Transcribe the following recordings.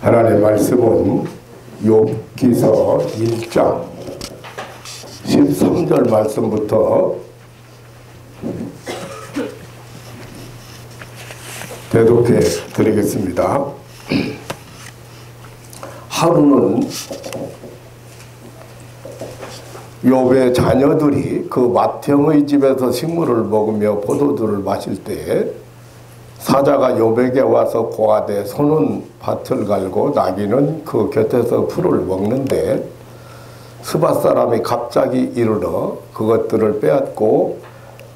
하나님의 말씀은 욥기서 1장 13절 말씀부터 대독해 드리겠습니다. 하루는 욥의 자녀들이 그 맏형의 집에서 식물을 먹으며 포도주를 마실 때에 사자가 욥에게 와서 고하되 소는 밭을 갈고 나귀는 그 곁에서 풀을 먹는데 스밧 사람이 갑자기 이르러 그것들을 빼앗고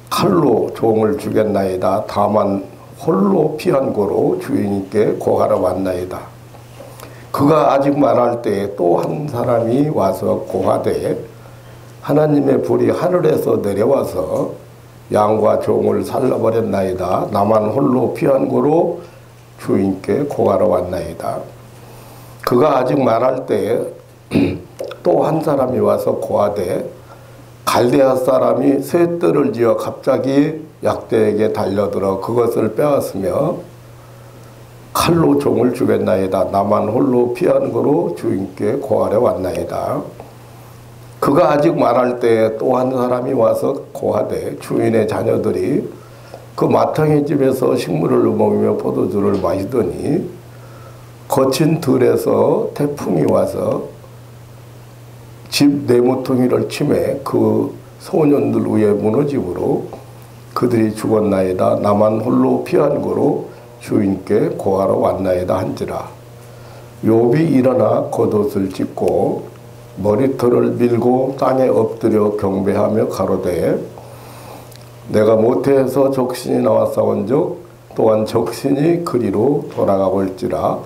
칼로 종을 죽였나이다. 다만 홀로 피한 고로 주인께 고하러 왔나이다. 그가 아직 말할 때에 또 한 사람이 와서 고하되 하나님의 불이 하늘에서 내려와서 양과 종을 살라버렸나이다. 나만 홀로 피한 고로 주인께 고하러 왔나이다. 그가 아직 말할 때에 또 한 사람이 와서 고하되 갈대아 사람이 새 뜰을 지어 갑자기 약대에게 달려들어 그것을 빼앗으며 칼로 종을 죽였나이다. 나만 홀로 피한 고로 주인께 고하러 왔나이다. 그가 아직 말할 때에 또 한 사람이 와서 고하되 주인의 자녀들이 그 맏형의 집에서 식물을 먹으며 포도주를 마시더니 거친 들에서 태풍이 와서 집 네모퉁이를 치매 그 소년들 위에 무너짐으로 그들이 죽었나이다. 나만 홀로 피한 고로 주인께 고하러 왔나이다 한지라. 욥이 일어나 겉옷을 찢고 머리털을 밀고 땅에 엎드려 경배하며 가로되 내가 모태에서 적신이 나와 싸운즉 또한 적신이 그리로 돌아가 볼지라.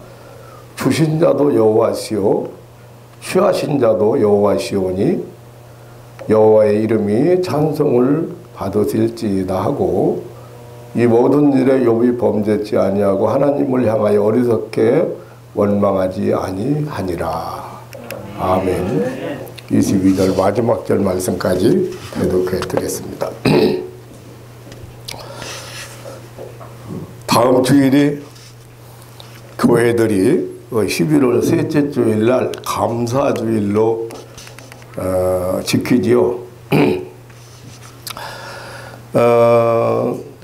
주신 자도 여호와시오 취하신 자도 여호와시오니 여호와의 이름이 찬송을 받으실지이다 하고 이 모든 일에 욥이 범죄치 아니하고 하나님을 향하여 어리석게 원망하지 아니하니라. 아멘. 22절 마지막 절 말씀까지 대독해 드리겠습니다. 다음 주일이 교회들이 11월 셋째 주일날 감사주일로 지키지요.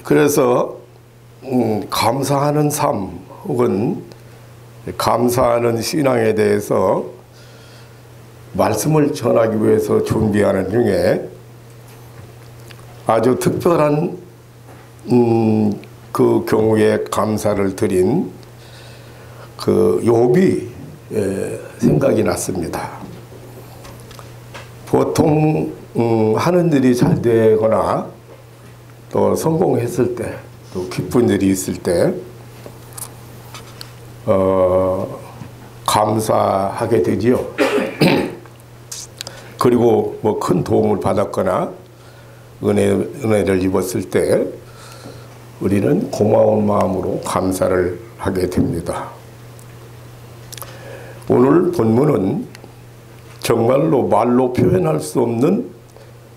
그래서 감사하는 삶 혹은 감사하는 신앙에 대해서 말씀을 전하기 위해서 준비하는 중에 아주 특별한 그 경우에 감사를 드린 그 욥이 생각이 났습니다. 보통 하는 일이 잘 되거나 또 성공했을 때 또 기쁜 일이 있을 때 감사하게 되지요. 그리고 뭐 큰 도움을 받았거나 은혜를 입었을 때 우리는 고마운 마음으로 감사를 하게 됩니다. 오늘 본문은 정말로 말로 표현할 수 없는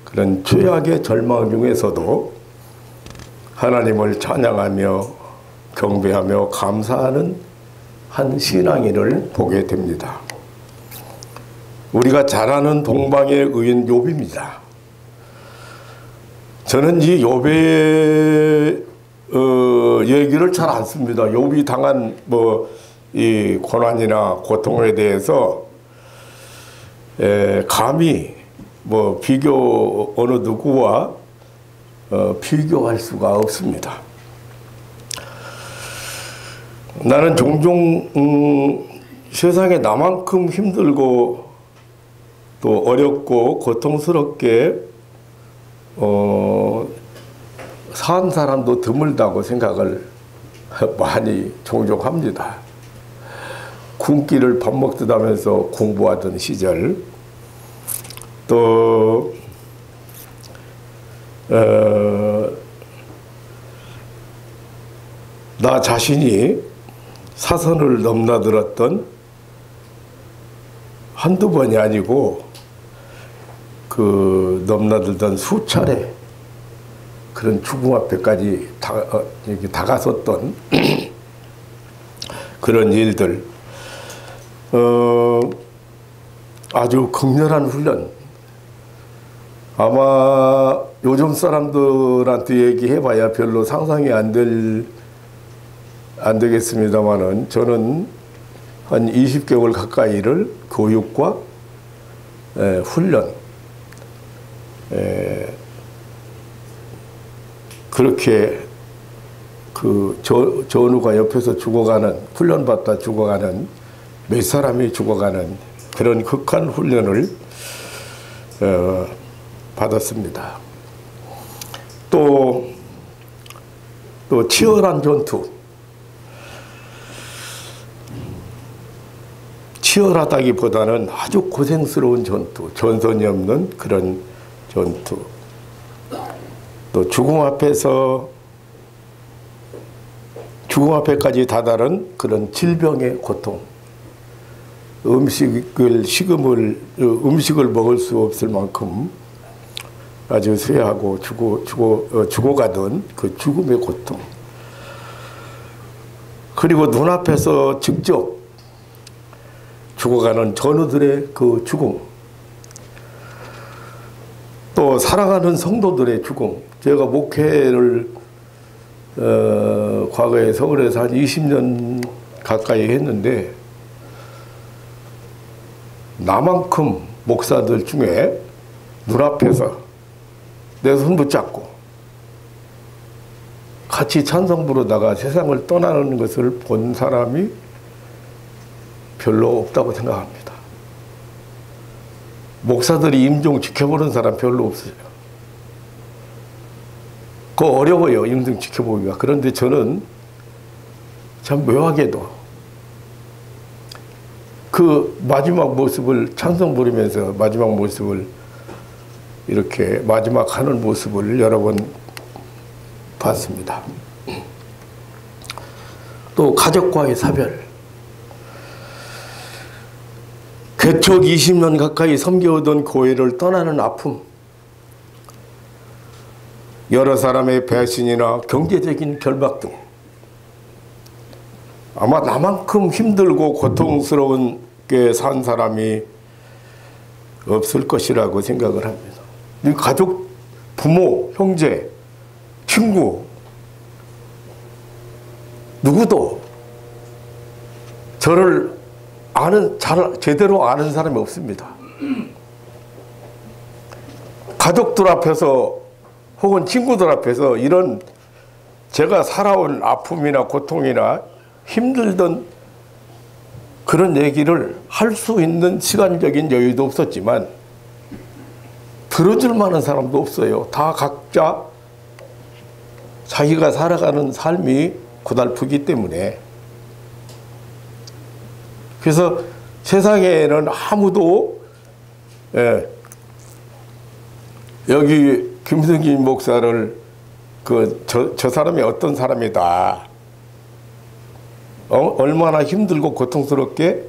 그런 최악의 절망 중에서도 하나님을 찬양하며 경배하며 감사하는 한 신앙인을 보게 됩니다. 우리가 잘 아는 동방의 의인 욥입니다. 저는 이 욥의 얘기를 잘 안 씁니다. 욥이 당한 이 고난이나 고통에 대해서 감히 비교 어느 누구와 비교할 수가 없습니다. 나는 종종 세상에 나만큼 힘들고 또 어렵고 고통스럽게 산 사람도 드물다고 생각을 많이 종종 합니다. 굶기를 밥 먹듯 하면서 공부하던 시절 또 나 자신이 사선을 넘나들었던 한두 번이 아니고 그 넘나들던 수차례 그런 죽음 앞에까지 다가섰던 그런 일들, 아주 극렬한 훈련. 아마 요즘 사람들한테 얘기해봐야 별로 상상이 안 되겠습니다만은 저는 한 20개월 가까이를 교육과 훈련, 그렇게 그 전우가 옆에서 죽어가는, 훈련받다 죽어가는, 몇 사람이 죽어가는 그런 극한 훈련을 받았습니다. 또 치열한 전투. 치열하다기보다는 아주 고생스러운 전투, 전선이 없는 그런 전투. 또 죽음 앞에까지 다다른 그런 질병의 고통. 음식을 먹을 수 없을 만큼 아주 쇠하고 죽어가던 그 죽음의 고통. 그리고 눈앞에서 직접 죽어가는 전우들의 그 죽음. 또 사랑하는 성도들의 죽음. 제가 목회를 과거에 서울에서 한 20년 가까이 했는데 나만큼 목사들 중에 눈앞에서 내 손 붙잡고 같이 찬송 부르다가 세상을 떠나는 것을 본 사람이 별로 없다고 생각합니다. 목사들이 임종 지켜보는 사람 별로 없어요. 그거 어려워요, 임종 지켜보기가. 그런데 저는 참 묘하게도 그 마지막 모습을 찬송 부르면서 마지막 모습을 이렇게 마지막 하는 모습을 여러 번 봤습니다. 또 가족과의 사별. 개척 20년 가까이 섬겨오던 교회를 떠나는 아픔. 여러 사람의 배신이나 경제적인 결박 등 아마 나만큼 힘들고 고통스러운게 산 사람이 없을 것이라고 생각을 합니다. 이 가족, 부모, 형제, 친구 누구도 저를 제대로 아는 사람이 없습니다. 가족들 앞에서 혹은 친구들 앞에서 이런 제가 살아온 아픔이나 고통이나 힘들던 그런 얘기를 할 수 있는 시간적인 여유도 없었지만 들어줄 만한 사람도 없어요. 다 각자 자기가 살아가는 삶이 고달프기 때문에. 그래서 세상에는 아무도 여기 김승진 목사를 저 사람이 어떤 사람이다, 얼마나 힘들고 고통스럽게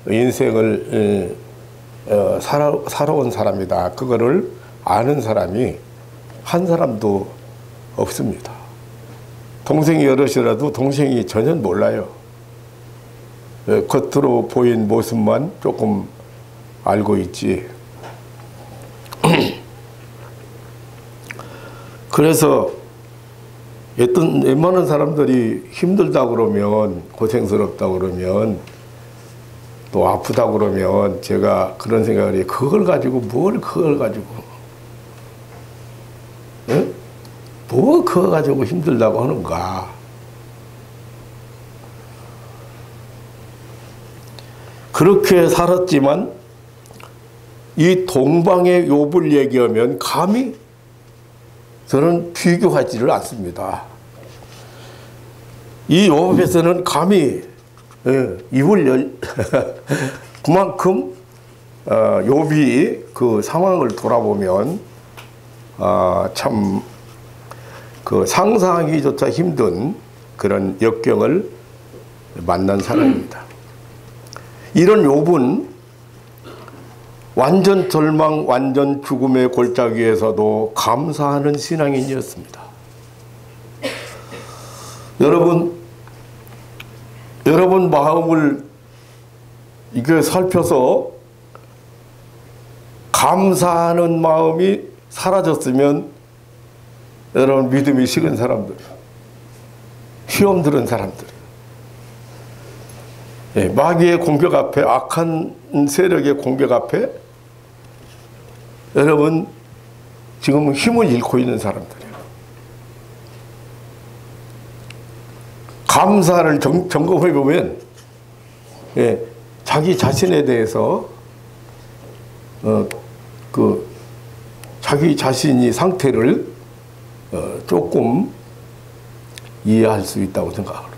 인생을 살아온 사람이다, 그거를 아는 사람이 한 사람도 없습니다. 동생이 여럿이라도 동생이 전혀 몰라요. 겉으로 보인 모습만 조금 알고 있지. 그래서 웬만한 사람들이 힘들다 그러면, 고생스럽다 그러면, 또 아프다 그러면 제가 그런 생각을 해요. 그걸 가지고 응? 뭐 그거 가지고 힘들다고 하는가. 그렇게 살았지만 이 동방의 욥을 얘기하면 감히 저는 비교하지를 않습니다. 이 욥에서는 감히 입을 그만큼 욥이 그 상황을 돌아보면 참 그 상상하기조차 힘든 그런 역경을 만난 사람입니다. 이런 욥은 완전 절망, 완전 죽음의 골짜기에서도 감사하는 신앙인이었습니다. 여러분 마음을 이게 살펴서 감사하는 마음이 사라졌으면 여러분 믿음이 식은 사람들, 시험 들은 사람들, 예, 마귀의 공격 앞에, 악한 세력의 공격 앞에 여러분 지금 힘을 잃고 있는 사람들이에요. 감사를 점검해 보면, 예, 자기 자신에 대해서 자기 자신이 상태를 조금 이해할 수 있다고 생각합니다.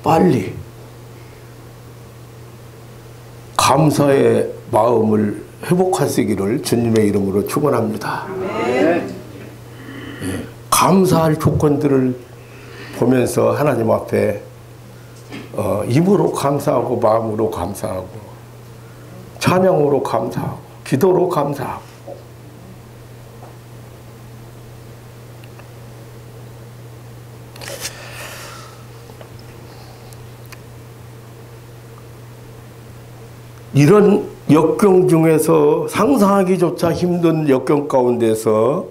빨리 감사의 마음을 회복하시기를 주님의 이름으로 축원합니다. 네. 감사할 조건들을 보면서 하나님 앞에 입으로 감사하고 마음으로 감사하고 찬양으로 감사하고 기도로 감사하고 이런 역경 중에서 상상하기조차 힘든 역경 가운데서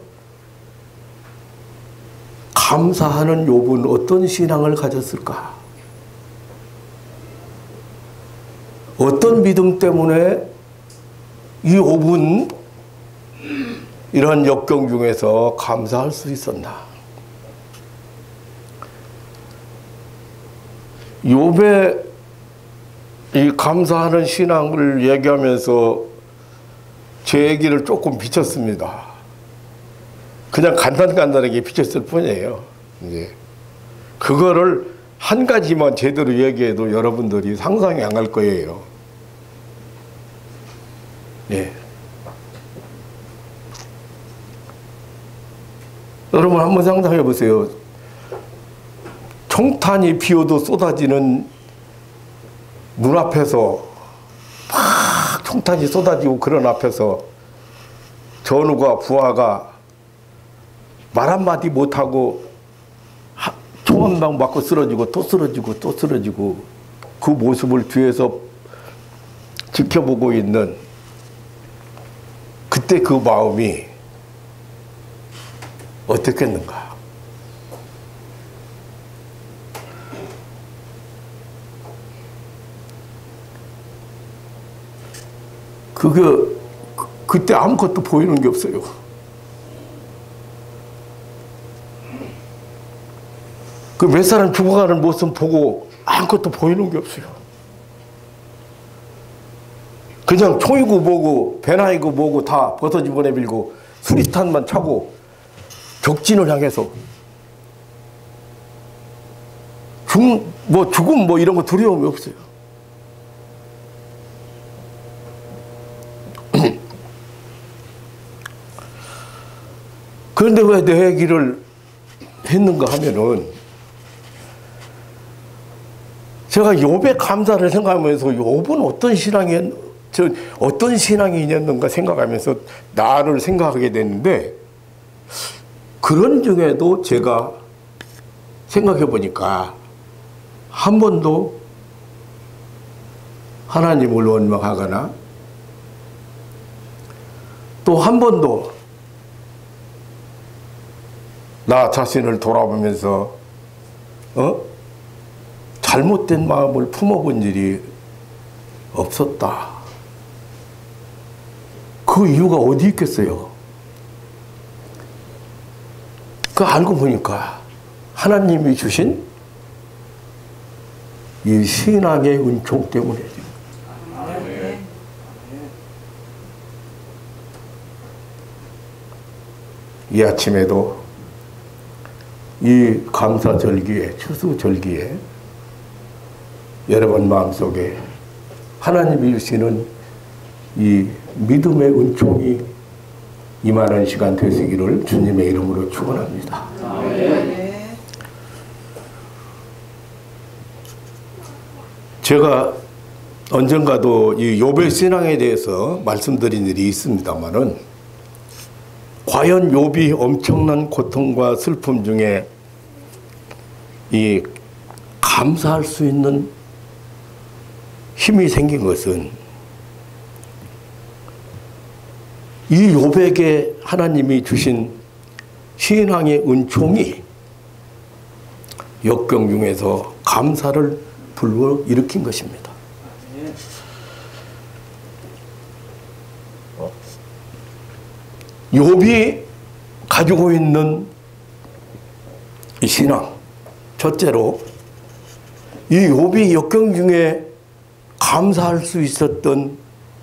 감사하는 욥은 어떤 신앙을 가졌을까? 어떤 믿음 때문에 이 욥은 이러한 역경 중에서 감사할 수 있었나? 욥의 이 감사하는 신앙을 얘기하면서 제 얘기를 조금 비쳤습니다. 그냥 간단하게 비쳤을 뿐이에요. 이제 그거를 한 가지만 제대로 얘기해도 여러분들이 상상이 안 갈 거예요. 예. 여러분 한번 상상해 보세요. 총탄이 비오도 쏟아지는 눈앞에서 막 총탄이 쏟아지고 그런 앞에서 전우가 부하가 말 한마디 못하고 총 한 방 맞고 쓰러지고 또 쓰러지고 또 쓰러지고 그 모습을 뒤에서 지켜보고 있는 그때 그 마음이 어떻겠는가? 그때 아무것도 보이는 게 없어요. 그 몇 사람 죽어가는 모습 보고 아무것도 보이는 게 없어요. 그냥 총이고 뭐고 배나이고 뭐고 다 벗어집어 내밀고 수리탄만 차고 적진을 향해서 죽음 뭐 이런 거 두려움이 없어요. 그런데 왜 내 얘기를 했는가 하면은 제가 욥의 감사를 생각하면서 욥은 어떤 신앙이 있는가 생각하면서 나를 생각하게 됐는데 그런 중에도 제가 생각해 보니까 한 번도 하나님을 원망하거나 또 한 번도 나 자신을 돌아보면서 잘못된 마음을 품어본 일이 없었다. 그 이유가 어디 있겠어요? 그 알고 보니까 하나님이 주신 이 신앙의 은총 때문에 이 아침에도 이 감사절기에 추수절기에 여러분 마음속에 하나님이 주시는 이 믿음의 은총이 임하는 시간 되시기를 주님의 이름으로 축원합니다. 제가 언젠가도 이 욥의 신앙에 대해서 말씀드린 일이 있습니다만은 과연 욥이 엄청난 고통과 슬픔 중에 이 감사할 수 있는 힘이 생긴 것은 이 욥에게 하나님이 주신 신앙의 은총이 역경 중에서 감사를 불러일으킨 것입니다. 욥이 가지고 있는 이 신앙, 첫째로 이 욥이 역경 중에 감사할 수 있었던,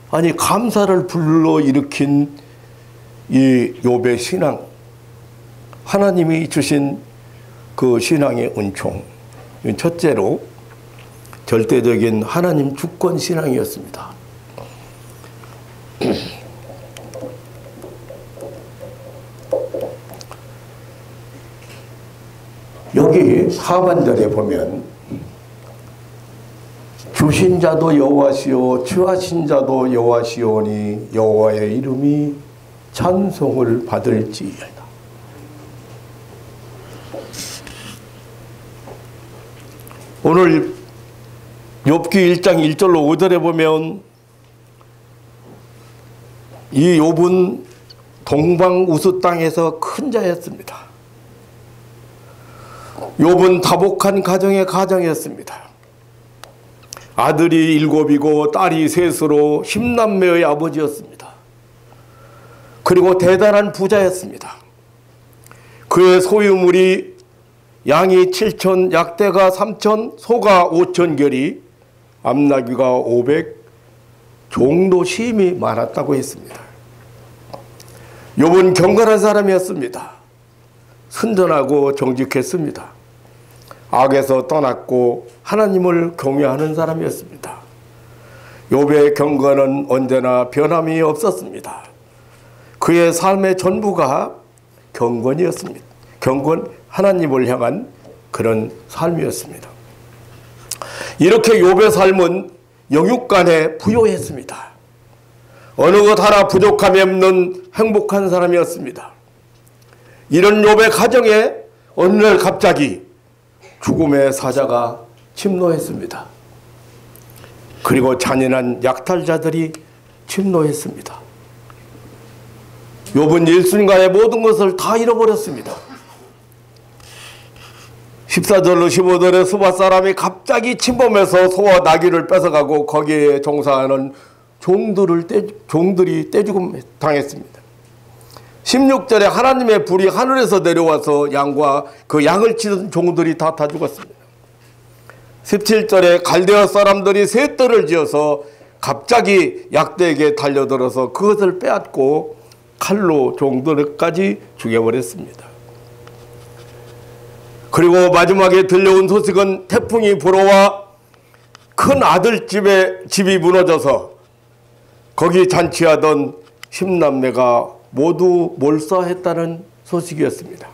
아니 감사를 불러일으킨 이 욥의 신앙, 하나님이 주신 그 신앙의 은총, 첫째로 절대적인 하나님 주권 신앙이었습니다. 여기 하반절에 보면 주신 자도 여호와시오 취하신 자도 여호와시오니 여호와의 이름이 찬송을 받을지어다. 오늘 욥기 1장 1절로 5절에 보면 이 욥은 동방 우스 땅에서 큰 자였습니다. 욥은 다복한 가정의 가장이었습니다. 아들이 7이고 딸이 3으로 10남매의 아버지였습니다. 그리고 대단한 부자였습니다. 그의 소유물이 양이 7천, 약대가 3천, 소가 5천 결이, 암나귀가 500, 종도 심이 많았다고 했습니다. 욥은 경건한 사람이었습니다. 순전하고 정직했습니다. 악에서 떠났고 하나님을 경외하는 사람이었습니다. 욥의 경건은 언제나 변함이 없었습니다. 그의 삶의 전부가 경건이었습니다. 경건, 하나님을 향한 그런 삶이었습니다. 이렇게 욥의 삶은 영육간에 부요했습니다. 어느 것 하나 부족함이 없는 행복한 사람이었습니다. 이런 욥의 가정에 어느 날 갑자기 죽음의 사자가 침노했습니다. 그리고 잔인한 약탈자들이 침노했습니다. 욥은 일순간에 모든 것을 다 잃어버렸습니다. 14절로 15절에 수바 사람이 갑자기 침범해서 소와 나귀를 뺏어가고 거기에 종사하는 종들이 떼죽음 당했습니다. 16절에 하나님의 불이 하늘에서 내려와서 양과 그 양을 치던 종들이 다 죽었습니다. 17절에 갈대아 사람들이 새 뜰을 지어서 갑자기 약대에게 달려들어서 그것을 빼앗고 칼로 종들까지 죽여버렸습니다. 그리고 마지막에 들려온 소식은 태풍이 불어와 큰 아들 집이 무너져서 거기 잔치하던 10남매가 모두 몰사했다는 소식이었습니다.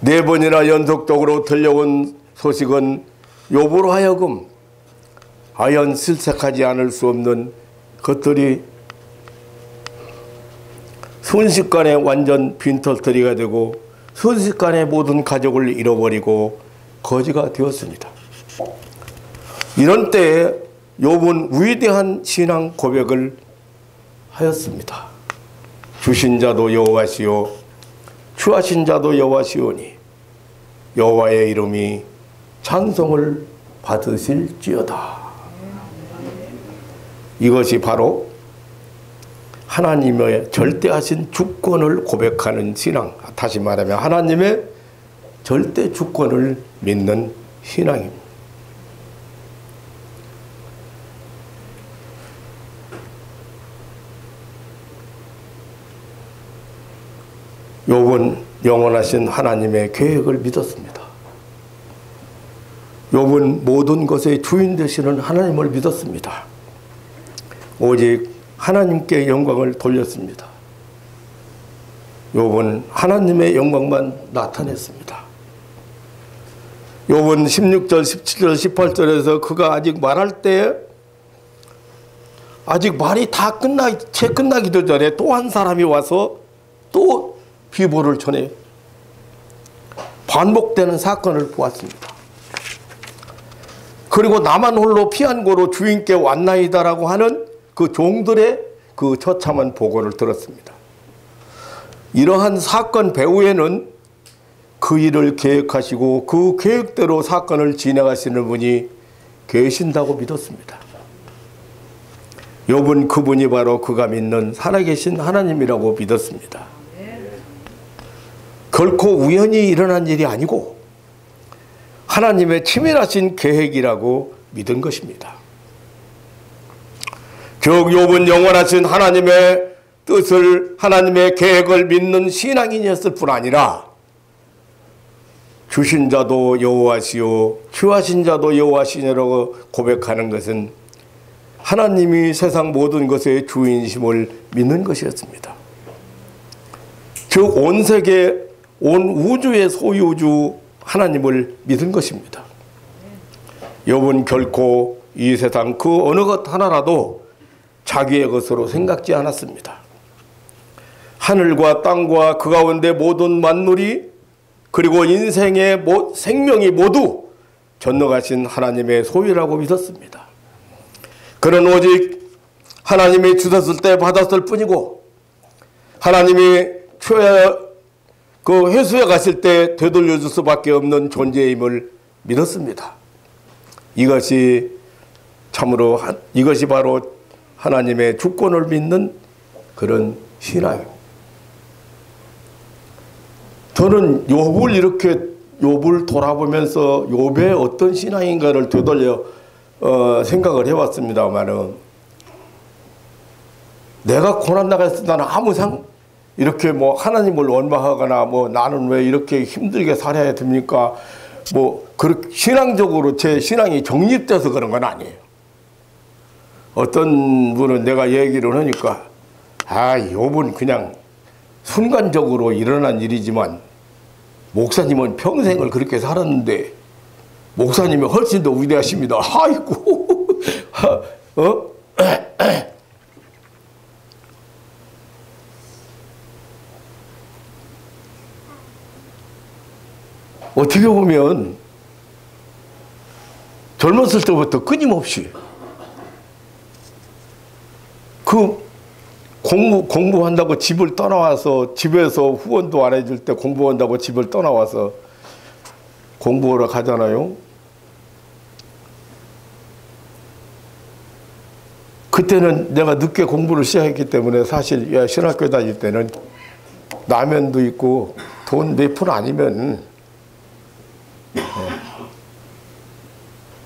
4번이나 연속적으로 들려온 소식은 욥으로 하여금 아연 실색하지 않을 수 없는 것들이 순식간에 완전 빈털터리가 되고 순식간에 모든 가족을 잃어버리고 거지가 되었습니다. 이런 때에 욥은 위대한 신앙 고백을 하였습니다. 주신 자도 여호와시오 취하신 자도 여호와시오니 여호와의 이름이 찬송을 받으실지어다. 이것이 바로 하나님의 절대하신 주권을 고백하는 신앙, 다시 말하면 하나님의 절대 주권을 믿는 신앙입니다. 욥은 영원하신 하나님의 계획을 믿었습니다. 욥은 모든 것의 주인 되시는 하나님을 믿었습니다. 오직 하나님께 영광을 돌렸습니다. 욥은 하나님의 영광만 나타냈습니다. 욥은 16절, 17절, 18절에서 그가 아직 말할 때 아직 말이 채 끝나기도 전에 또 한 사람이 와서 또 비보를 전해 반복되는 사건을 보았습니다. 그리고 나만 홀로 피한고로 주인께 왔나이다라고 하는 그 종들의 그 처참한 보고를 들었습니다. 이러한 사건 배후에는 그 일을 계획하시고 그 계획대로 사건을 진행하시는 분이 계신다고 믿었습니다. 욥은 그분이 바로 그가 믿는 살아계신 하나님이라고 믿었습니다. 결코 우연히 일어난 일이 아니고 하나님의 치밀하신 계획이라고 믿은 것입니다. 즉 욥은 영원하신 하나님의 뜻을, 하나님의 계획을 믿는 신앙인이었을 뿐 아니라 주신 자도 여호와시요 취하신 자도 여호와시냐라고 고백하는 것은 하나님이 세상 모든 것의 주인심을 믿는 것이었습니다. 즉 온 세계, 온 우주의 소유주 하나님을 믿은 것입니다. 욥은 결코 이 세상 그 어느 것 하나라도 자기의 것으로 생각지 않았습니다. 하늘과 땅과 그 가운데 모든 만물이 그리고 인생의 생명이 모두 전능하신 하나님의 소유라고 믿었습니다. 그는 오직 하나님이 주셨을 때 받았을 뿐이고 하나님이 그 회수해 가실 때 되돌려줄 수밖에 없는 존재임을 믿었습니다. 이것이 참으로 이것이 바로 하나님의 주권을 믿는 그런 신앙입니다. 저는 욥을 돌아보면서 욥의 어떤 신앙인가를 되돌려 생각을 해봤습니다만은 내가 고난 나갔을 때 나는 아무 이렇게 뭐 하나님을 원망하거나 뭐 나는 왜 이렇게 힘들게 살아야 됩니까? 뭐 그렇게 신앙적으로 제 신앙이 정립돼서 그런 건 아니에요. 어떤 분은 내가 얘기를 하니까 욥은 그냥 순간적으로 일어난 일이지만 목사님은 평생을 그렇게 살았는데 목사님이 훨씬 더 위대하십니다. 아이고 어떻게 보면 젊었을 때부터 끊임없이 그 공부한다고 집을 떠나와서 집에서 후원도 안 해줄 때 공부한다고 집을 떠나와서 공부하러 가잖아요. 그때는 내가 늦게 공부를 시작했기 때문에 사실 신학교 다닐 때는 라면도 있고 돈 몇 푼 아니면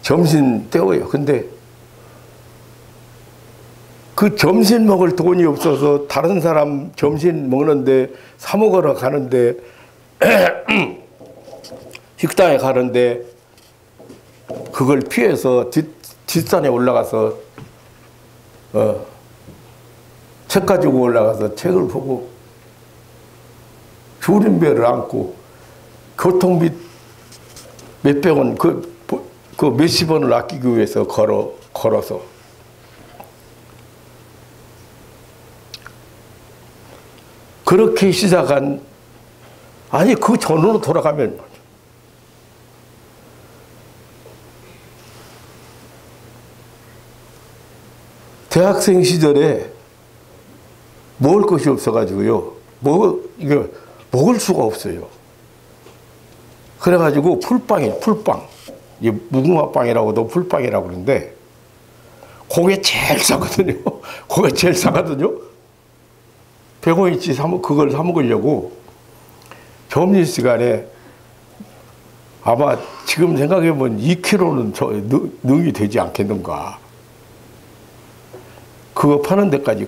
점심 때워요. 근데 그 점심 먹을 돈이 없어서 다른 사람 점심 먹는데 사 먹으러 가는데 식당에 가는데 그걸 피해서 뒷산에 올라가서 책 가지고 올라가서 책을 보고 줄임배를 안고 교통비 몇백 원 그 몇십 원을 아끼기 위해서 걸어서 그렇게 시작한 그 전으로 돌아가면 대학생 시절에 먹을 것이 없어가지고요. 먹을 수가 없어요. 그래가지고 풀빵. 무궁화빵이라고도 풀빵이라고 그러는데 그게 제일 싸거든요. 100원어치 그걸 사 먹으려고 점심시간에 아마 지금 생각해보면 2kg는 능이 되지 않겠는가. 그거 파는 데까지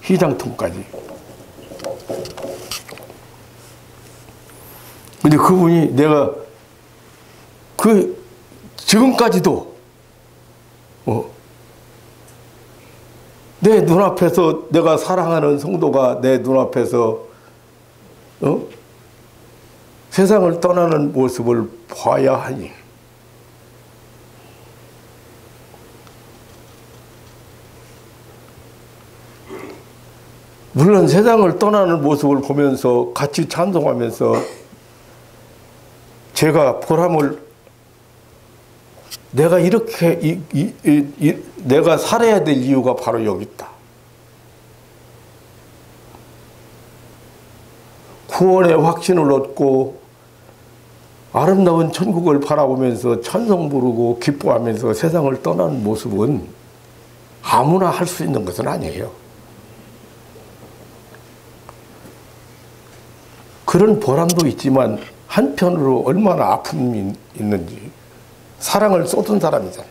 시장통까지. 근데 그분이 내가 지금까지도 내 눈앞에서 내가 사랑하는 성도가 내 눈앞에서 세상을 떠나는 모습을 봐야 하니 물론 세상을 떠나는 모습을 보면서 같이 찬송하면서 제가 보람을 내가 이렇게 내가 살아야 될 이유가 바로 여기 있다. 구원의 확신을 얻고 아름다운 천국을 바라보면서 찬송 부르고 기뻐하면서 세상을 떠나는 모습은 아무나 할 수 있는 것은 아니에요. 그런 보람도 있지만 한편으로 얼마나 아픔이 있는지. 사랑을 쏟은 사람이잖아요.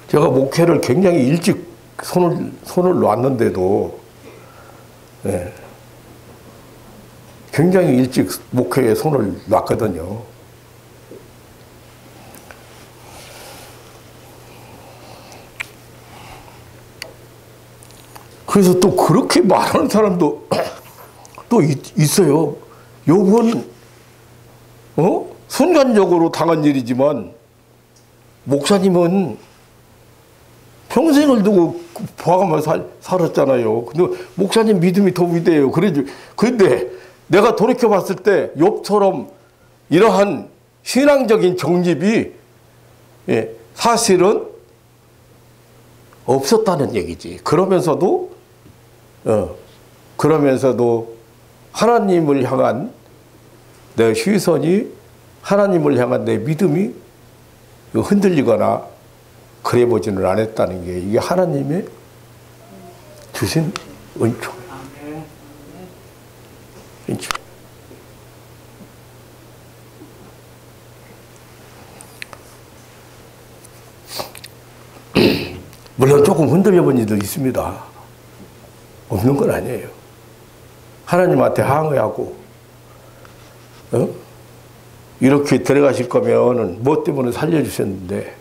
제가 목회를 굉장히 일찍 손을 놨는데도, 네, 굉장히 일찍 목회에 손을 놨거든요. 그래서 또 그렇게 말하는 사람도 또 있어요. 요건 순간적으로 당한 일이지만 목사님은 평생을 두고 봐가며 살았잖아요. 근데 목사님 믿음이 더 위대해요. 그런데 내가 돌이켜 봤을 때 욥처럼 이러한 신앙적인 정립이 사실은 없었다는 얘기지. 그러면서도 하나님을 향한 내 시선이, 하나님을 향한 내 믿음이 흔들리거나 그래 보지는 않았다는 게 이게 하나님의 주신 은총. 물론 조금 흔들려 본 일도 있습니다. 없는 건 아니에요. 하나님한테 항의하고, 이렇게 들어가실 거면 뭐 때문에 살려주셨는데,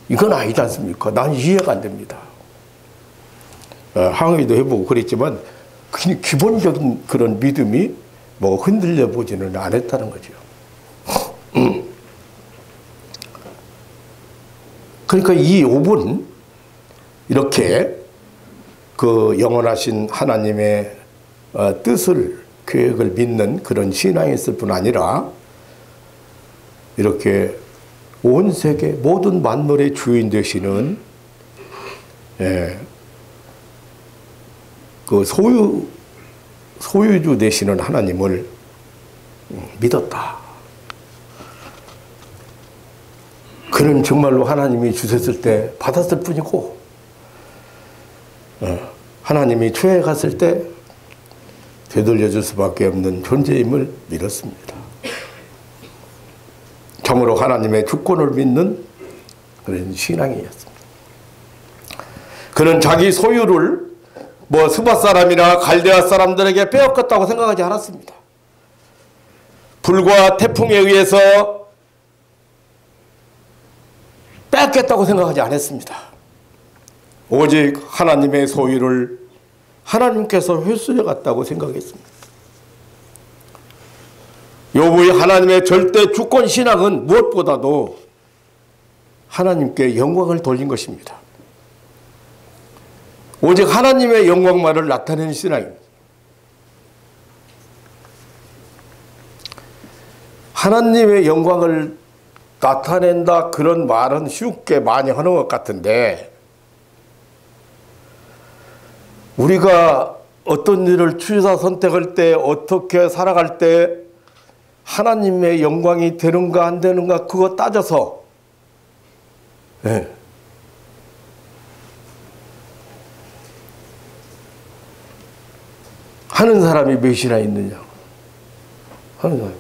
이건 아니지 않습니까? 난 이해가 안 됩니다. 항의도 해보고 그랬지만, 기본적인 그런 믿음이 뭐 흔들려 보지는 않았다는 거죠. 그러니까 이 욥은 이렇게 그 영원하신 하나님의 뜻을, 계획을 믿는 그런 신앙이 있을 뿐 아니라 이렇게 온 세계 모든 만물의 주인 되시는 그 소유주 되시는 하나님을 믿었다. 그는 정말로 하나님이 주셨을 때 받았을 뿐이고, 하나님이 추해 갔을 때 되돌려줄 수밖에 없는 존재임을 믿었습니다. 참으로 하나님의 주권을 믿는 그런 신앙이었습니다. 그는 자기 소유를 뭐 스바 사람이나 갈대아 사람들에게 빼앗겼다고 생각하지 않았습니다. 불과 태풍에 의해서 뺏겼다고 생각하지 않았습니다. 오직 하나님의 소유를 하나님께서 회수해 갔다고 생각했습니다. 욥의 하나님의 절대 주권 신앙은 무엇보다도 하나님께 영광을 돌린 것입니다. 오직 하나님의 영광만을 나타내는 신앙입니다. 하나님의 영광을 나타낸다, 그런 말은 쉽게 많이 하는 것 같은데, 우리가 어떤 일을 취사 선택할 때, 어떻게 살아갈 때 하나님의 영광이 되는가 안 되는가 그거 따져서 하는 사람이 몇이나 있느냐. 하는 사람.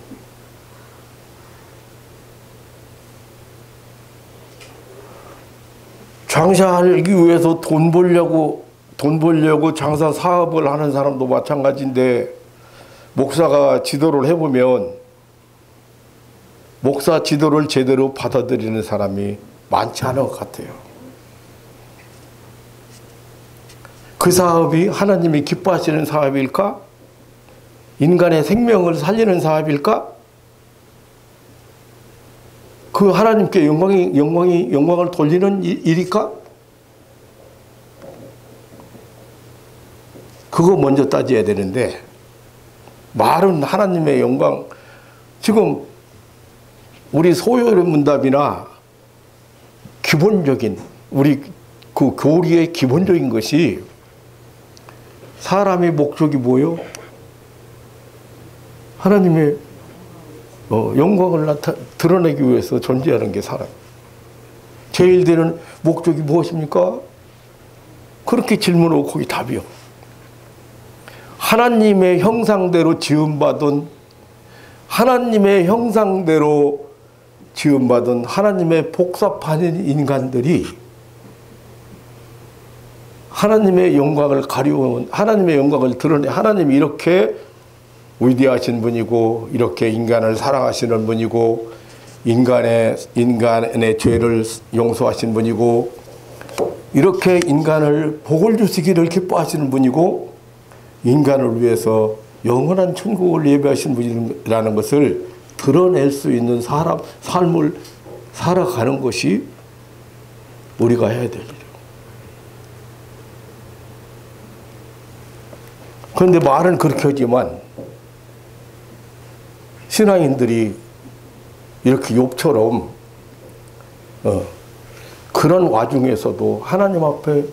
장사하기 위해서 돈 벌려고 장사 사업을 하는 사람도 마찬가지인데, 목사가 지도를 해보면 목사 지도를 제대로 받아들이는 사람이 많지 않은 것 같아요. 그 사업이 하나님이 기뻐하시는 사업일까? 인간의 생명을 살리는 사업일까? 그 하나님께 영광을 돌리는 일일까? 그거 먼저 따져야 되는데, 말은 하나님의 영광, 지금 우리 소요의 문답이나 기본적인 우리 그 교리의 기본적인 것이 사람의 목적이 뭐요? 하나님의 영광을 드러내기 위해서 존재하는 게 사람. 제일 되는 목적이 무엇입니까? 그렇게 질문하고 거기 답이요. 하나님의 형상대로 지음받은 하나님의 형상대로 지음받은 하나님의 복사판인 인간들이 하나님의 영광을 가리운 하나님의 영광을 드러내 하나님이 이렇게 위대하신 분이고 이렇게 인간을 사랑하시는 분이고 인간의 죄를 용서하신 분이고 이렇게 인간을 복을 주시기를 기뻐하시는 분이고 인간을 위해서 영원한 천국을 예배하신 분이라는 것을 드러낼 수 있는 삶을 살아가는 것이 우리가 해야 될 일이에요. 그런데 말은 그렇게 하지만 신앙인들이 이렇게 욥처럼 그런 와중에서도 하나님 앞에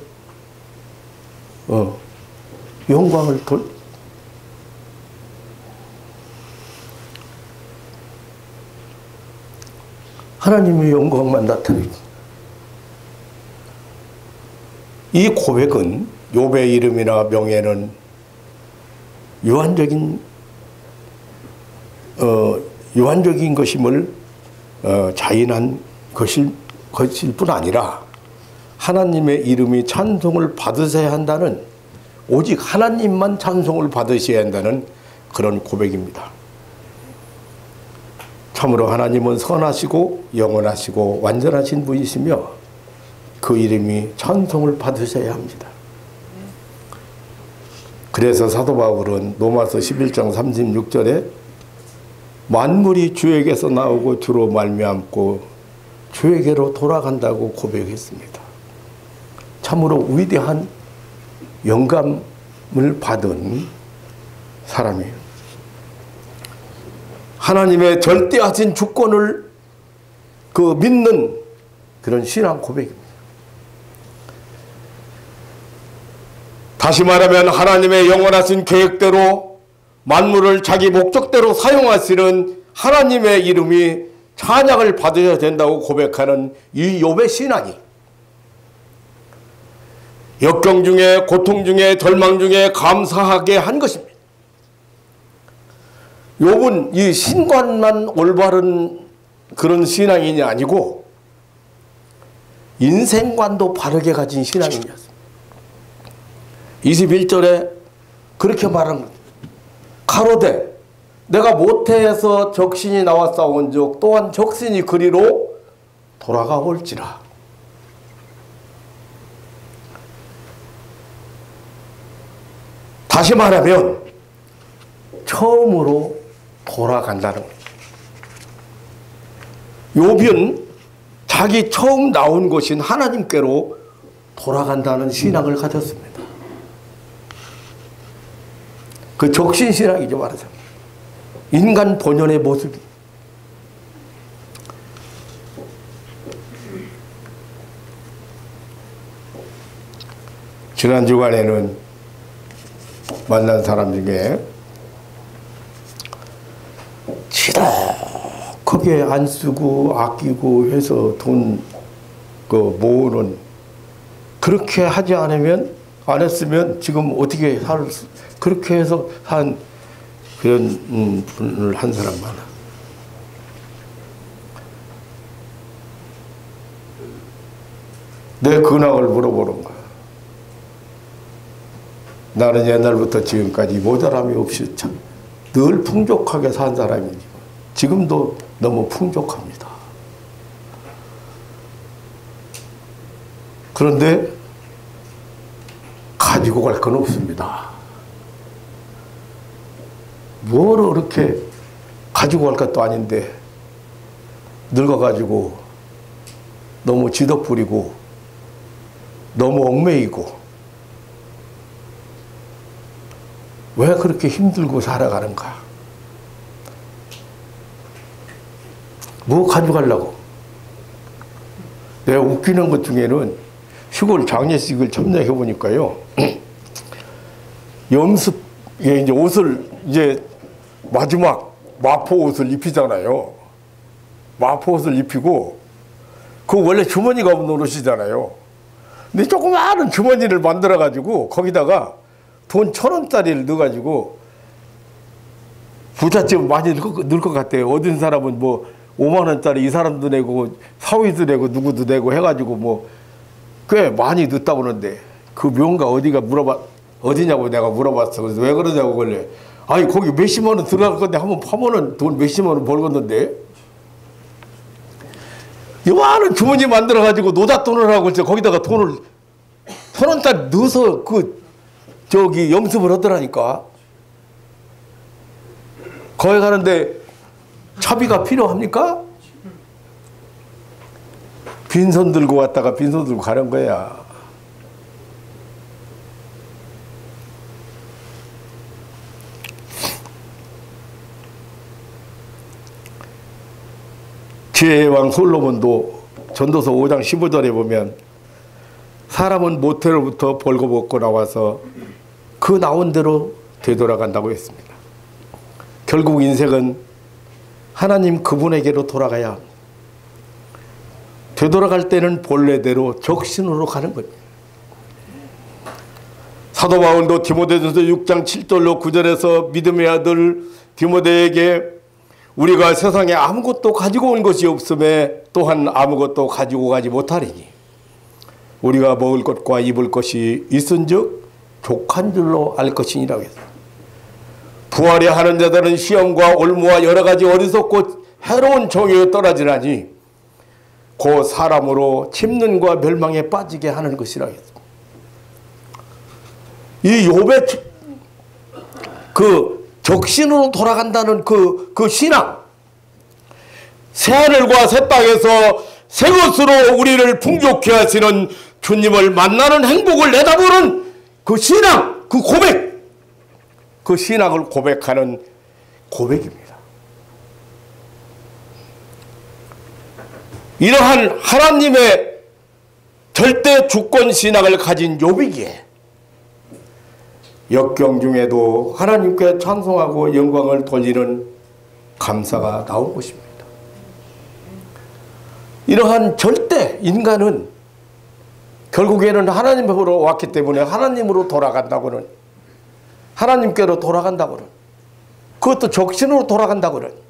영광을 하나님의 영광만 나타내고 이 고백은 욥의 이름이나 명예는 유한적인 것임을 자인한 것일 뿐 아니라 하나님의 이름이 찬송을 받으셔야 한다는 오직 하나님만 찬송을 받으셔야 한다는 그런 고백입니다. 참으로 하나님은 선하시고 영원하시고 완전하신 분이시며 그 이름이 찬송을 받으셔야 합니다. 그래서 사도 바울은 로마서 11장 36절에 만물이 주에게서 나오고 주로 말미암고 주에게로 돌아간다고 고백했습니다. 참으로 위대한 영감을 받은 사람이에요. 하나님의 절대하신 주권을 믿는 그런 신앙 고백입니다. 다시 말하면 하나님의 영원하신 계획대로 만물을 자기 목적대로 사용하시는 하나님의 이름이 찬양을 받으셔야 된다고 고백하는 이 욥의 신앙이 역경 중에 고통 중에 절망 중에 감사하게 한 것입니다. 욥은 이 신관만 올바른 그런 신앙인이 아니고 인생관도 바르게 가진 신앙인이었습니다. 21절에 그렇게 말합니다. 가로되 내가 모태에서 적신이 나와 싸운즉 또한 적신이 그리로 돌아가 올지라. 다시 말하면 처음으로 돌아간다는 거예요. 욥은 자기 처음 나온 곳인 하나님께로 돌아간다는 신앙을 가졌습니다. 그 적신신앙이죠, 말하자면. 인간 본연의 모습이. 지난 주간에는 만난 사람 중에 지독하게 안 쓰고 아끼고 해서 돈 모으는 그렇게 하지 않으면 안 했으면 지금 어떻게 그렇게 해서 한 그런 분을 한 사람 많아. 내 근황을 물어보는 거야. 나는 옛날부터 지금까지 모자람이 없이 참 늘 풍족하게 산 사람이지만 지금도 너무 풍족합니다. 그런데 가지고 갈 건 없습니다. 뭘 그렇게 가지고 갈 것도 아닌데 늙어가지고 너무 지덕부리고 너무 얽매이고 왜 그렇게 힘들고 살아가는가? 뭐 가져가려고. 내가 웃기는 것 중에는 시골 장례식을 참여해 보니까요. 염습, 이제 옷을 이제 마지막 마포 옷을 입히잖아요. 마포 옷을 입히고, 그 원래 주머니가 없는 옷이잖아요. 근데 조그마한 주머니를 만들어가지고 거기다가 돈 1,000원짜리를 넣어가지고, 부잣집 많이 넣을 것 같아요. 어떤 사람은 뭐 5만 원짜리 이 사람도 내고 사위도 내고 누구도 내고 해가지고 뭐 꽤 많이 넣었다고 그러는데, 그 묘가 어디냐고 내가 물어봤어. 그래서 왜 그러냐고 그래. 아니 거기 몇십만 원 들어갈 건데 한번 파면은 돈 몇십만 원 벌겠는데. 요만한 주머니 만들어가지고 노잣돈을 하고 있어. 거기다가 돈을 1,000원짜리 넣어서 염습을 하더라니까. 거기 가는데 차비가 필요합니까? 빈손 들고 왔다가 빈손 들고 가는 거야. 지혜의 왕 솔로몬도 전도서 5장 15절에 보면, 사람은 모태로부터 벌거벗고 나와서 그 나온 대로 되돌아간다고 했습니다. 결국 인생은 하나님 그분에게로 돌아가야 합니다. 되돌아갈 때는 본래대로 적신으로 가는 겁니다. 사도 바울도 디모데전서 6장 7절로 9절에서 믿음의 아들 디모데에게 우리가 세상에 아무것도 가지고 온 것이 없음에 또한 아무것도 가지고 가지 못하리니 우리가 먹을 것과 입을 것이 있은즉 족한 줄로 알 것이니라고 했습니다. 부활에 하는 자들은 시험과 올무와 여러 가지 어리석고 해로운 정욕에 떨어지나니 곧 사람으로 침는과 멸망에 빠지게 하는 것이라고 했습니다. 이 욥의 그 적신으로 돌아간다는 그 신앙, 새하늘과 새 땅에서 새 것으로 우리를 풍족케 하시는 주님을 만나는 행복을 내다보는 그 신앙, 그 고백, 그 신앙을 고백하는 고백입니다. 이러한 하나님의 절대 주권 신앙을 가진 욥이기에 역경 중에도 하나님께 찬송하고 영광을 돌리는 감사가 나온 것입니다. 이러한 절대 인간은 결국에는 하나님으로 왔기 때문에 하나님으로 돌아간다고는, 하나님께로 돌아간다고는, 그것도 적신으로 돌아간다고는,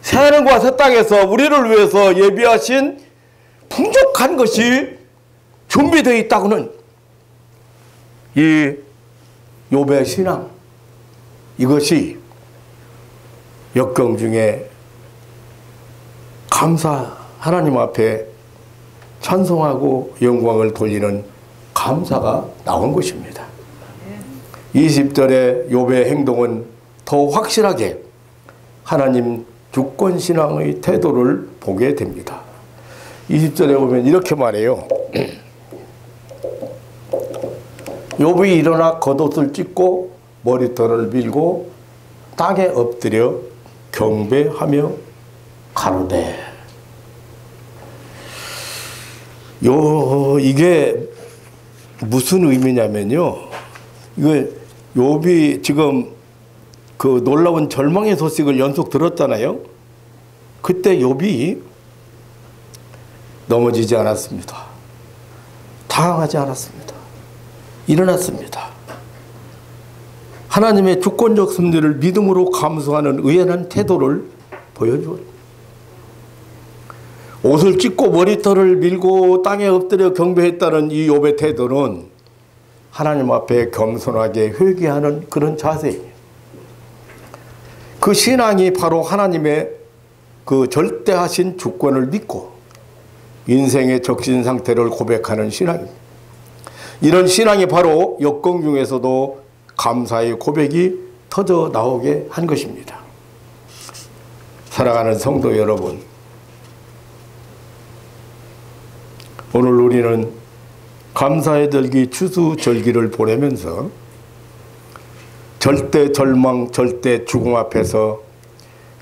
새하늘과 새 땅에서 우리를 위해서 예비하신 풍족한 것이 준비되어 있다고는, 이 욥의 신앙, 이것이 역경 중에 하나님 앞에 찬송하고 영광을 돌리는 감사가 나온 것입니다. 20절의 욥의 행동은 더 확실하게 하나님 주권신앙의 태도를 보게 됩니다. 20절에 보면 이렇게 말해요. 욥이 일어나 겉옷을 찢고 머리털을 밀고 땅에 엎드려 경배하며 가로되. 이게 무슨 의미냐면요, 이거 욥이 지금 그 놀라운 절망의 소식을 연속 들었잖아요. 그때 욥이 넘어지지 않았습니다. 당황하지 않았습니다. 일어났습니다. 하나님의 주권적 섭리를 믿음으로 감수하는 의연한 태도를 보여주었습니다. 옷을 찢고 머리털을 밀고 땅에 엎드려 경배했다는 이 욥의 태도는 하나님 앞에 겸손하게 회개하는 그런 자세입니다. 그 신앙이 바로 하나님의 그 절대하신 주권을 믿고 인생의 적신 상태를 고백하는 신앙입니다. 이런 신앙이 바로 역경 중에서도 감사의 고백이 터져 나오게 한 것입니다. 사랑하는 성도 여러분, 오늘 우리는 감사의 절기 추수절기를 보내면서 절대 절망, 절대 죽음 앞에서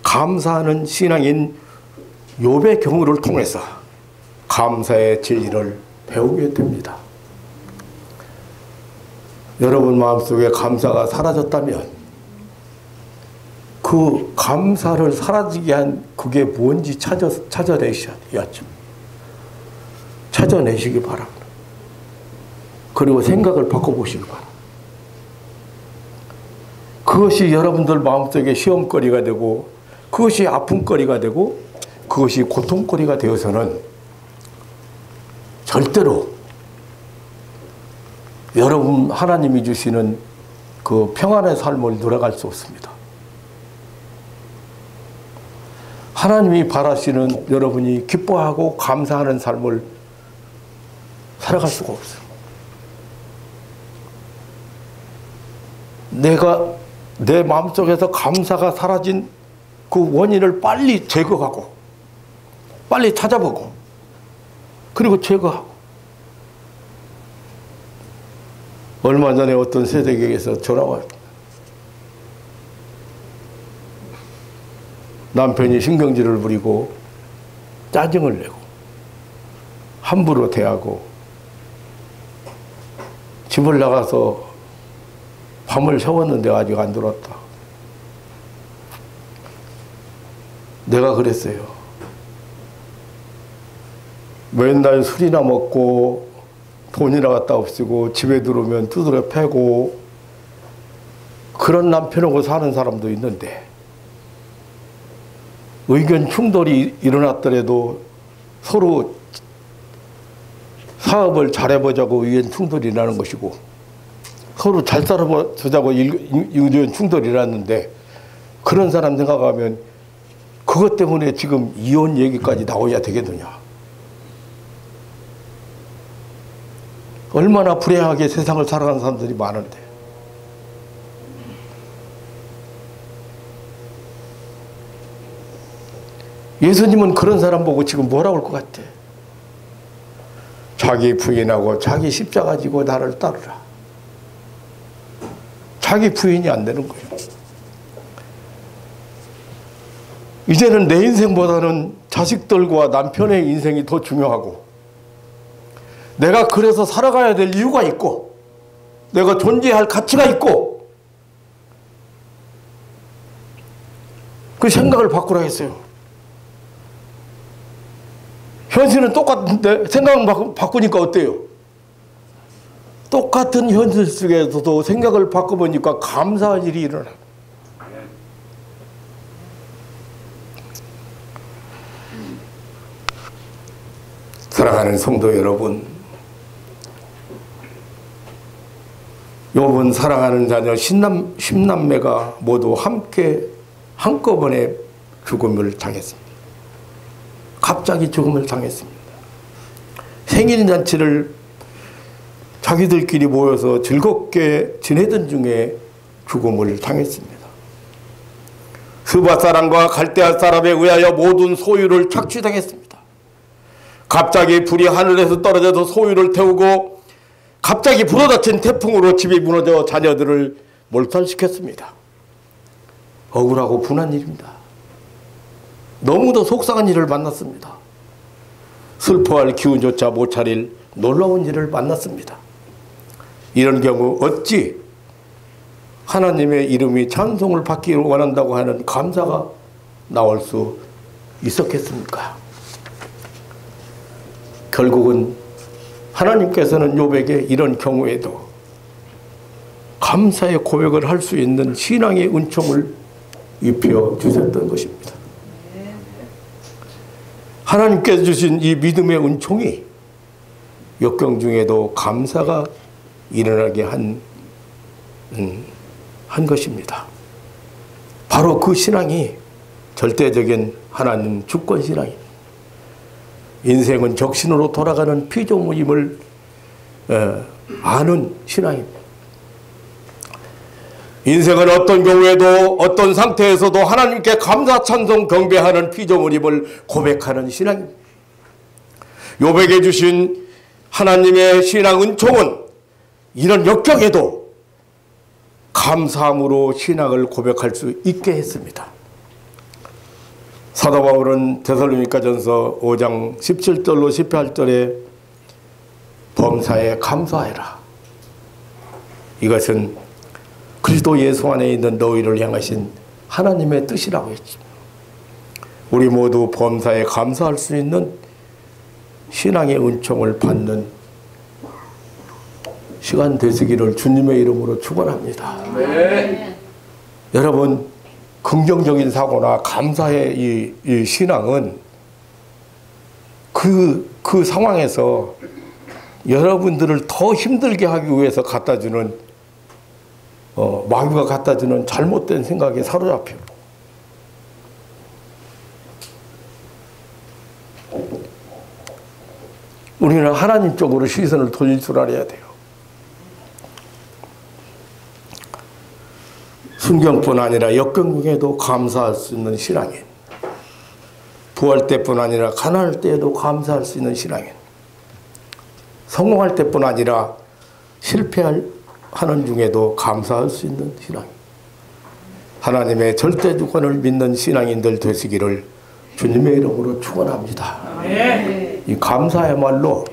감사하는 신앙인 욥의 경우를 통해서 감사의 진리를 배우게 됩니다. 여러분 마음속에 감사가 사라졌다면 그 감사를 사라지게 한 그게 뭔지 찾아내셔야죠. 찾아내시기 바랍니다. 그리고 생각을 바꿔보시기 바랍니다. 그것이 여러분들 마음속에 시험거리가 되고 그것이 아픔거리가 되고 그것이 고통거리가 되어서는 절대로 여러분 하나님이 주시는 그 평안의 삶을 누려갈 수 없습니다. 하나님이 바라시는 여러분이 기뻐하고 감사하는 삶을 살아갈 수가 없어요. 내가 내 마음속에서 감사가 사라진 그 원인을 빨리 제거하고 빨리 찾아보고 그리고 제거하고. 얼마 전에 어떤 세대에게서 전화가 왔어요. 남편이 신경질을 부리고 짜증을 내고 함부로 대하고 집을 나가서 밤을 새웠는데 아직 안 들어왔다. 내가 그랬어요. 맨날 술이나 먹고 돈이나 갖다 없애고 집에 들어오면 두드려 패고 그런 남편하고 사는 사람도 있는데 의견 충돌이 일어났더라도 서로 사업을 잘해보자고 의견 충돌이 나는 것이고 서로 잘 살아보자고 의견 충돌이 일어났는데 그런 사람 생각하면 그것 때문에 지금 이혼 얘기까지 나와야 되겠느냐. 얼마나 불행하게 세상을 살아가는 사람들이 많은데. 예수님은 그런 사람 보고 지금 뭐라고 할 것 같아? 자기 부인하고 자기 십자가 지고 나를 따르라. 자기 부인이 안 되는 거예요. 이제는 내 인생보다는 자식들과 남편의 인생이 더 중요하고 내가 그래서 살아가야 될 이유가 있고 내가 존재할 가치가 있고 그 생각을 바꾸라 했어요. 현실은 똑같은데 생각을 바꾸니까 어때요? 똑같은 현실 속에서도 생각을 바꿔보니까 감사한 일이 일어나요. 사랑하는 성도 여러분, 욥은 사랑하는 자녀 10남매가 모두 함께 한꺼번에 죽음을 당했습니다. 갑자기 죽음을 당했습니다. 생일잔치를 자기들끼리 모여서 즐겁게 지내던 중에 죽음을 당했습니다. 스바 사람과 갈대아 사람에 의하여 모든 소유를 착취당했습니다. 갑자기 불이 하늘에서 떨어져서 소유를 태우고 갑자기 불어닥친 태풍으로 집이 무너져 자녀들을 몰살시켰습니다. 억울하고 분한 일입니다. 너무도 속상한 일을 만났습니다. 슬퍼할 기운조차 못 차릴 놀라운 일을 만났습니다. 이런 경우 어찌 하나님의 이름이 찬송을 받기를 원한다고 하는 감사가 나올 수 있었겠습니까? 결국은 하나님께서는 욥에게 이런 경우에도 감사의 고백을 할 수 있는 신앙의 은총을 입혀 주셨던 것입니다. 하나님께서 주신 이 믿음의 은총이 역경 중에도 감사가 일어나게 한 것입니다. 바로 그 신앙이 절대적인 하나님 주권 신앙입니다. 인생은 적신으로 돌아가는 피조물임을 아는 신앙입니다. 인생은 어떤 경우에도 어떤 상태에서도 하나님께 감사 찬송 경배하는 피조물임을 고백하는 신앙입니다. 욥에게 주신 하나님의 신앙 은총은 이런 역경에도 감사함으로 신앙을 고백할 수 있게 했습니다. 사도 바울은 데살로니가전서 5장 17절로 18절에 범사에 감사해라. 이것은 그리스도 예수 안에 있는 너희를 향하신 하나님의 뜻이라고 했지. 우리 모두 범사에 감사할 수 있는 신앙의 은총을 받는 시간 되시기를 주님의 이름으로 축원합니다. 네. 여러분, 긍정적인 사고나 감사의 이 신앙은 그 상황에서 여러분들을 더 힘들게 하기 위해서 갖다주는 마귀가 갖다주는 잘못된 생각에 사로잡혀. 우리는 하나님 쪽으로 시선을 돌릴 줄 알아야 돼요. 순경뿐 아니라 역경중에도 감사할 수 있는 신앙인, 부할 때뿐 아니라 가난할 때에도 감사할 수 있는 신앙인, 성공할 때뿐 아니라 실패하는 중에도 감사할 수 있는 신앙인, 하나님의 절대 주권을 믿는 신앙인들 되시기를 주님의 이름으로 축원합니다. 이 감사야말로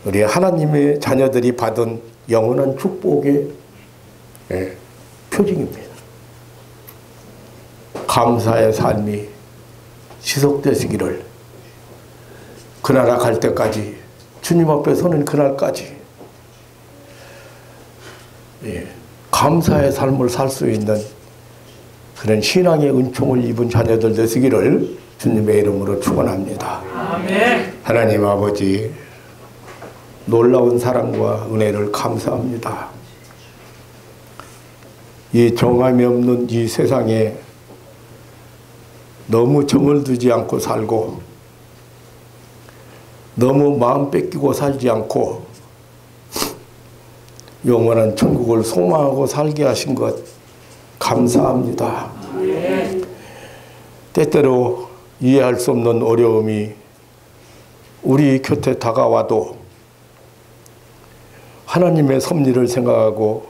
우리 하나님의 자녀들이 받은 영원한 축복의 표징입니다. 감사의 삶이 지속되시기를, 그 나라 갈 때까지, 주님 앞에 서는 그날까지 감사의 삶을 살 수 있는 그런 신앙의 은총을 입은 자녀들 되시기를 주님의 이름으로 축원합니다. 아멘. 하나님 아버지, 놀라운 사랑과 은혜를 감사합니다. 이 정함이 없는 이 세상에 너무 정을 두지 않고 살고, 너무 마음 뺏기고 살지 않고 영원한 천국을 소망하고 살게 하신 것 감사합니다. 때때로 이해할 수 없는 어려움이 우리 곁에 다가와도 하나님의 섭리를 생각하고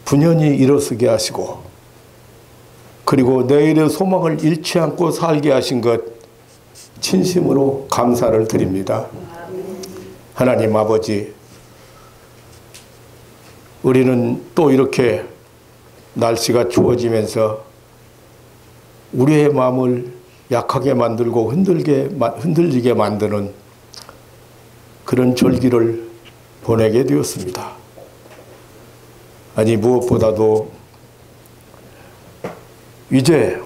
분연히 일어서게 하시고, 그리고 내일의 소망을 잃지 않고 살게 하신 것 진심으로 감사를 드립니다. 하나님 아버지, 우리는 또 이렇게 날씨가 추워지면서 우리의 마음을 약하게 만들고 흔들리게 만드는 그런 절기를 보내게 되었습니다. 아니, 무엇보다도 이제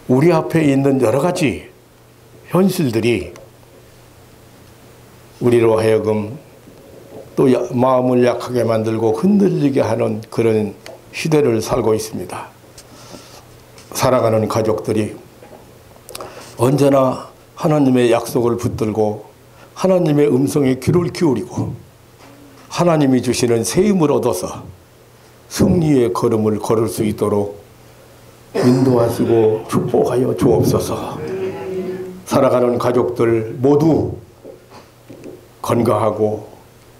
우리 앞에 있는 여러 가지 현실들이 우리로 하여금 또 마음을 약하게 만들고 흔들리게 하는 그런 시대를 살고 있습니다. 살아가는 가족들이 언제나 하나님의 약속을 붙들고 하나님의 음성에 귀를 기울이고 하나님이 주시는 새 힘을 얻어서 승리의 걸음을 걸을 수 있도록 인도하시고 축복하여 주옵소서. 살아가는 가족들 모두 건강하고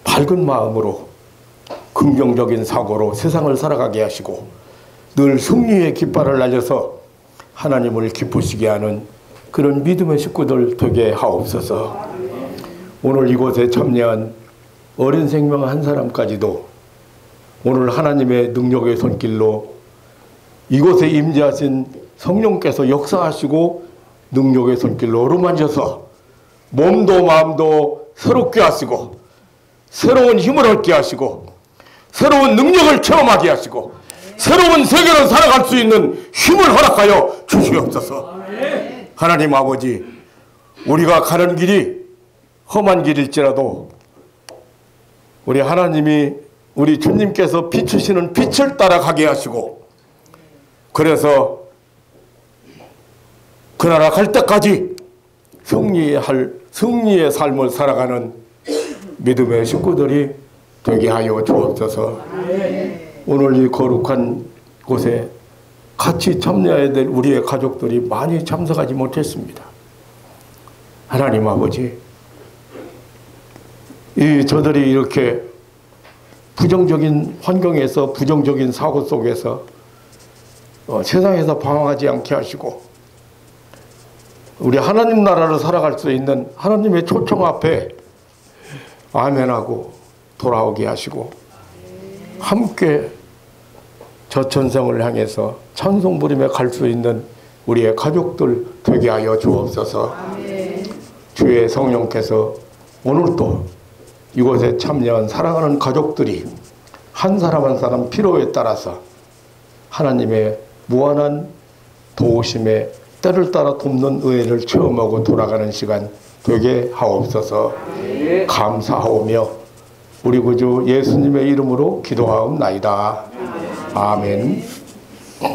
밝은 마음으로 긍정적인 사고로 세상을 살아가게 하시고 늘 승리의 깃발을 날려서 하나님을 기쁘시게 하는 그런 믿음의 식구들 되게 하옵소서. 오늘 이곳에 참여한 어린 생명 한 사람까지도 오늘 하나님의 능력의 손길로 이곳에 임재하신 성령께서 역사하시고 능력의 손길로 어루만져서 몸도 마음도 새롭게 하시고 새로운 힘을 얻게 하시고 새로운 능력을 체험하게 하시고 새로운 세계를 살아갈 수 있는 힘을 허락하여 주시옵소서. 하나님 아버지, 우리가 가는 길이 험한 길일지라도 우리 하나님이 우리 주님께서 비추시는 빛을 따라가게 하시고, 그래서 그 나라 갈 때까지 승리의 삶을 살아가는 믿음의 식구들이 되게 하여 주옵소서. 오늘 이 거룩한 곳에 같이 참여해야 될 우리의 가족들이 많이 참석하지 못했습니다. 하나님 아버지, 저들이 이렇게 부정적인 환경에서 부정적인 사고 속에서 세상에서 방황하지 않게 하시고 우리 하나님 나라를 살아갈 수 있는 하나님의 초청 앞에 아멘하고 돌아오게 하시고 함께 저천성을 향해서 찬송 부리며 갈 수 있는 우리의 가족들 되게 하여 주옵소서. 주의 성령께서 오늘도 이곳에 참여한 사랑하는 가족들이 한 사람 한 사람 필요에 따라서 하나님의 무한한 도우심에 때를 따라 돕는 은혜를 체험하고 돌아가는 시간 되게 하옵소서. 감사하오며 우리 구주 예수님의 이름으로 기도하옵나이다. 아멘.